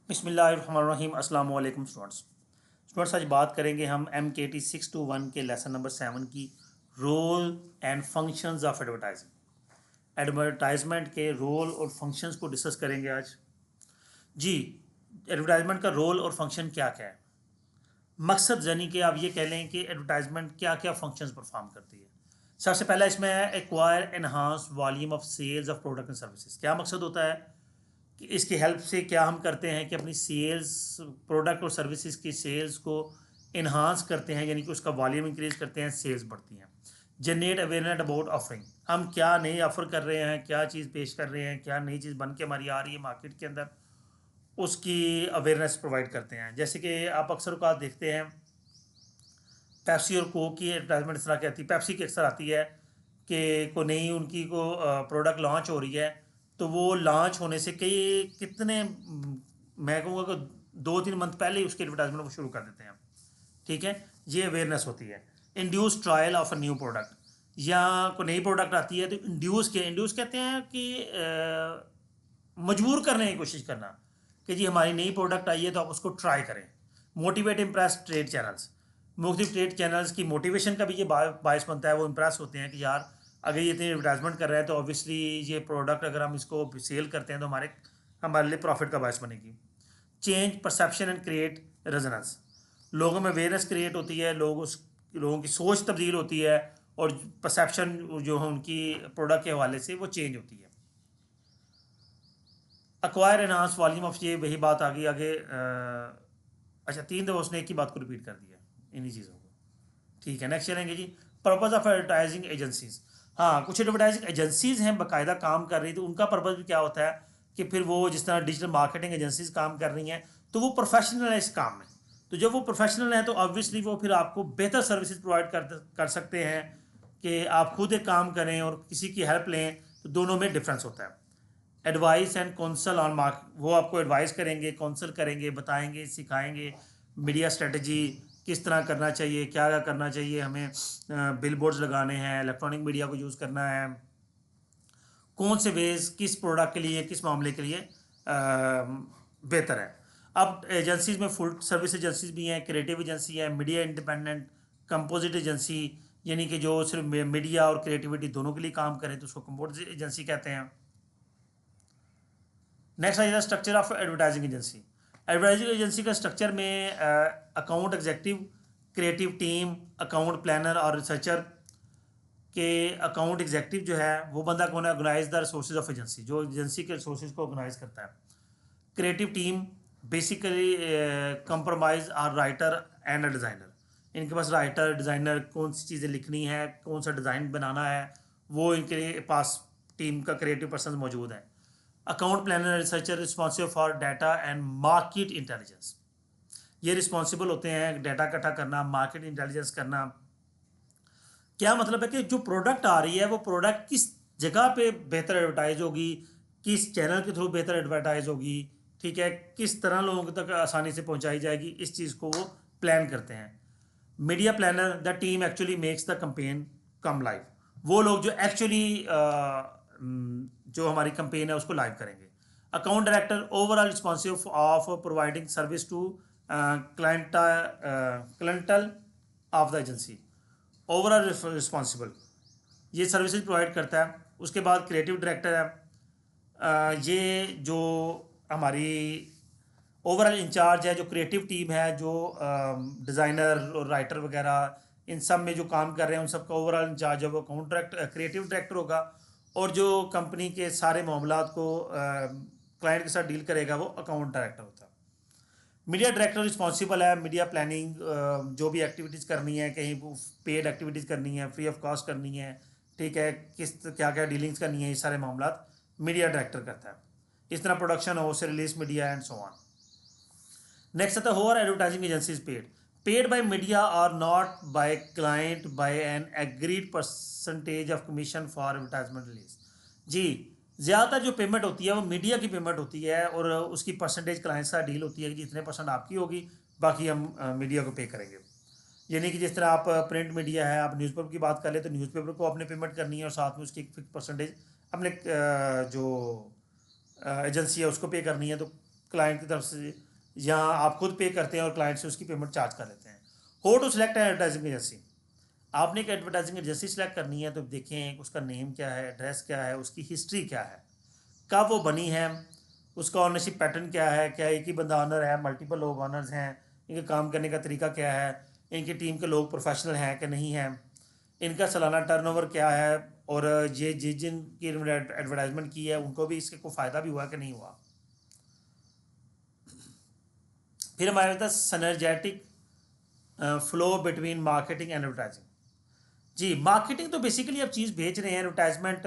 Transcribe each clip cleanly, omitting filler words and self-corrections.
बिस्मिल्लाहिर्रहमानिर्रहीम। अस्सलाम वालेकुम स्टूडेंट्स, आज बात करेंगे हम MKT 621 के लेसन नंबर 7 की role and functions of advertising. Advertisement के रोल और फंक्शंस को डिस्कस करेंगे आज। जी, एडवर्टाइजमेंट का रोल और फंक्शन क्या क्या है। मकसद यानी कि आप ये कह लें कि एडवर्टाइजमेंट क्या क्या फंक्शंस परफॉर्म करती है। सबसे पहला इसमें है acquire enhance volume of sales of product and services. क्या मकसद होता है कि इसकी हेल्प से क्या हम करते हैं कि अपनी सेल्स, प्रोडक्ट और सर्विसेज की सेल्स को इन्हांस करते हैं, यानी कि उसका वॉल्यूम इंक्रीज करते हैं, सेल्स बढ़ती हैं। जनरेट अवेयरनेस अबाउट ऑफरिंग, हम क्या नई ऑफर कर रहे हैं, क्या चीज़ पेश कर रहे हैं, क्या नई चीज़ बन के हमारी आ रही है मार्केट के अंदर, उसकी अवेयरनेस प्रोवाइड करते हैं। जैसे कि आप अक्सर औक़ात देखते हैं पेप्सी और कोक की एडवर्टाइजमेंट इस तरह की आती है। पेप्सी की अक्सर आती है कि को नई उनकी को प्रोडक्ट लॉन्च हो रही है, तो वो लॉन्च होने से कितने मैं कहूँगा कि 2-3 मंथ पहले ही उसकी एडवर्टाइजमेंट वो शुरू कर देते हैं। ठीक है, ये अवेयरनेस होती है। Induce trial of a new product, या कोई नई प्रोडक्ट आती है तो इंड्यूस कहते हैं कि मजबूर करने की कोशिश करना कि जी हमारी नई प्रोडक्ट आई है तो आप उसको ट्राई करें। मोटिवेट इम्प्रेस ट्रेड चैनल्स, मुख्तलिफ ट्रेड चैनल्स की मोटिवेशन का भी ये बायस बनता है। वो इम्प्रेस होते हैं कि यार अगर ये इतनी एडवर्टाइजमेंट कर रहे हैं तो ऑब्वियसली ये प्रोडक्ट अगर हम इसको सेल करते हैं तो हमारे लिए प्रॉफिट का बायस बनेगी। Change perception and create resonance, लोगों में अवेयरनेस क्रिएट होती है, लोगों की सोच तब्दील होती है और परसेप्शन जो है उनकी प्रोडक्ट के हवाले से वो चेंज होती है। अक्वायर एनहांस वॉल्यूम ऑफ, ये वही बात आ गई आगे। अच्छा, 3 दफ़ा उसने एक ही बात को रिपीट कर दिया इन्हीं चीज़ों को। ठीक है, नेक्स्ट चलेंगे जी। Purpose of advertising agencies. हाँ, कुछ एडवर्टाइजिंग एजेंसीज हैं बाकायदा काम कर रही, तो उनका पर्पज़ भी क्या होता है कि फिर वो जिस तरह डिजिटल मार्केटिंग एजेंसीज काम कर रही हैं तो वो प्रोफेशनल है इस काम में। तो जब वो प्रोफेशनल हैं तो ऑब्वियसली वो फिर आपको बेहतर सर्विसेज प्रोवाइड कर सकते हैं कि आप खुद एक काम करें और किसी की हेल्प लें, तो दोनों में डिफरेंस होता है। Advice and counsel on mark, वो आपको एडवाइस करेंगे, काउंसल करेंगे, बताएंगे, सिखाएंगे मीडिया स्ट्रेटजी किस तरह करना चाहिए, क्या क्या करना चाहिए, हमें बिल बोर्ड्स लगाने हैं, इलेक्ट्रॉनिक मीडिया को यूज़ करना है, कौन से वेज किस प्रोडक्ट के लिए, किस मामले के लिए बेहतर है। अब एजेंसीज में फुल सर्विस एजेंसीज भी हैं, क्रिएटिव एजेंसी है, मीडिया इंडिपेंडेंट, कंपोजिट एजेंसी, यानी कि जो सिर्फ मीडिया और क्रिएटिविटी दोनों के लिए काम करें तो उसको कंपोजिट एजेंसी कहते हैं। नेक्स्ट आ जाता है structure of advertising agency. Advertising agency का स्ट्रक्चर में account executive, creative team, account planner और रिसर्चर। के अकाउंट एग्जेक्टिव जो है वो बंदा कौन है, organise the resources of agency, जो एजेंसी के रिसोर्सेज को ऑर्गेनाइज करता है। Creative team basically compromise are writer and a designer, इनके पास राइटर डिज़ाइनर कौन सी चीज़ें लिखनी है, कौन सा डिज़ाइन बनाना है, वो इनके पास टीम का क्रिएटिव पर्सन मौजूद है। Account planner researcher responsible for data and market intelligence, ये रिस्पॉन्सिबल होते हैं डाटा इकट्ठा करना, मार्केट इंटेलिजेंस करना। क्या मतलब है कि जो प्रोडक्ट आ रही है वो प्रोडक्ट किस जगह पे बेहतर एडवर्टाइज होगी, किस चैनल के थ्रू बेहतर एडवर्टाइज होगी, ठीक है, किस तरह लोगों तक आसानी से पहुंचाई जाएगी, इस चीज़ को वो प्लान करते हैं। Media planner the team actually makes the campaign come live, वो लोग जो एक्चुअली जो हमारी कंपेन है उसको लाइव करेंगे। Account director overall responsive of providing service to clientele of the agency, overall responsible, ये सर्विसेज प्रोवाइड करता है। उसके बाद क्रिएटिव डायरेक्टर है, ये जो हमारी ओवरऑल इंचार्ज है, जो क्रिएटिव टीम है, जो डिज़ाइनर और राइटर वगैरह इन सब में जो काम कर रहे हैं उन सब का ओवरऑल इंचार्ज है वो अकाउंट डायरेक्टर, क्रिएटिव डायरेक्टर होगा। और जो कंपनी के सारे मामलात को क्लाइंट के साथ डील करेगा वो अकाउंट डायरेक्टर होता है। मीडिया डायरेक्टर रिस्पॉन्सिबल है मीडिया प्लानिंग, जो भी एक्टिविटीज़ करनी है, कहीं पेड एक्टिविटीज़ करनी है, फ्री ऑफ कॉस्ट करनी है, ठीक है, किस क्या क्या डीलिंग्स करनी है, ये सारे मामला मीडिया डायरेक्टर करता है। इस तरह प्रोडक्शन हो से release media and so on. Next आता है who are advertising agencies paid by media और not by client by an agreed percentage of commission for advertisement release. जी, ज़्यादातर जो पेमेंट होती है वो मीडिया की पेमेंट होती है और उसकी परसेंटेज क्लाइंट से डील होती है कि जितने परसेंट आपकी होगी बाकी हम मीडिया को पे करेंगे। यानी कि जिस तरह आप प्रिंट मीडिया है, आप न्यूज़पेपर की बात कर ले तो न्यूज़पेपर को आपने पेमेंट करनी है और साथ में उसकी एक फिक्स परसेंटेज अपने जो एजेंसी है उसको पे करनी है। तो क्लाइंट की तरफ से या आप खुद पे करते हैं और क्लाइंट से उसकी पेमेंट चार्ज कर लेते हैं। How to select advertising agency. आपने एक एडवर्टाइजिंग एजेंसी सेलेक्ट करनी है तो देखें उसका नेम क्या है, एड्रेस क्या है, उसकी हिस्ट्री क्या है, कब वो बनी है, उसका ऑनरशिप पैटर्न क्या है, क्या एक ही बंदा ऑनर है, मल्टीपल लोग ऑनर्स हैं, इनके काम करने का तरीका क्या है, इनकी टीम के लोग प्रोफेशनल हैं कि नहीं हैं, इनका सालाना टर्नओवर क्या है, और ये जिनकी एडवर्टाइजमेंट की है उनको भी इसके कोई फ़ायदा भी हुआ कि नहीं हुआ। फिर हमारे पास synergetic flow between marketing and advertising. जी, मार्केटिंग तो बेसिकली आप चीज़ बेच रहे हैं, एडवर्टाइजमेंट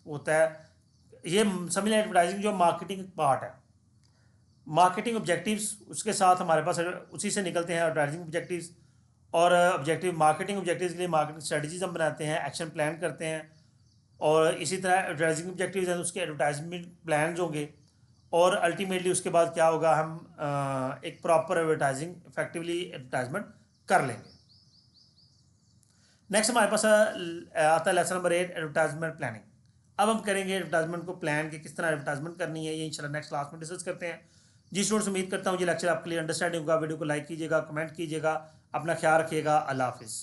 होता है, ये समझ लें एडवर्टाइजिंग जो मार्केटिंग पार्ट है। मार्केटिंग ऑब्जेक्टिव्स उसके साथ हमारे पास उसी से निकलते हैं एडवर्टाइजिंग ऑब्जेक्टिव्स, और ऑब्जेक्टिव मार्केटिंग ऑब्जेक्टिव्स के लिए मार्केटिंग स्ट्रेटजीज हम बनाते हैं, एक्शन प्लान करते हैं, और इसी तरह एडवर्टाइजिंग ऑब्जेक्टिव्स हैं उसके एडवर्टाइजमेंट प्लान होंगे, और अल्टीमेटली उसके बाद क्या होगा, हम एक प्रॉपर एडवर्टाइजिंग इफेक्टिवली एडवर्टाइजमेंट कर लेंगे। नेक्स्ट हमारे पास आता है लेसन नंबर 8, एडवर्टाइजमेंट प्लानिंग। अब हम करेंगे एडवर्टाइजमेंट को प्लान कि किस तरह एडवर्टाइजमेंट करनी है, ये इंशाल्लाह नेक्स्ट क्लास में डिस्कस करते हैं। जी स्टूडेंट्स, उम्मीद करता हूँ ये लेक्चर आपके लिए अंडरस्टैंडिंग होगा। वीडियो को लाइक कीजिएगा, कमेंट कीजिएगा, अपना ख्याल रखिएगा। अल्लाह हाफिज़।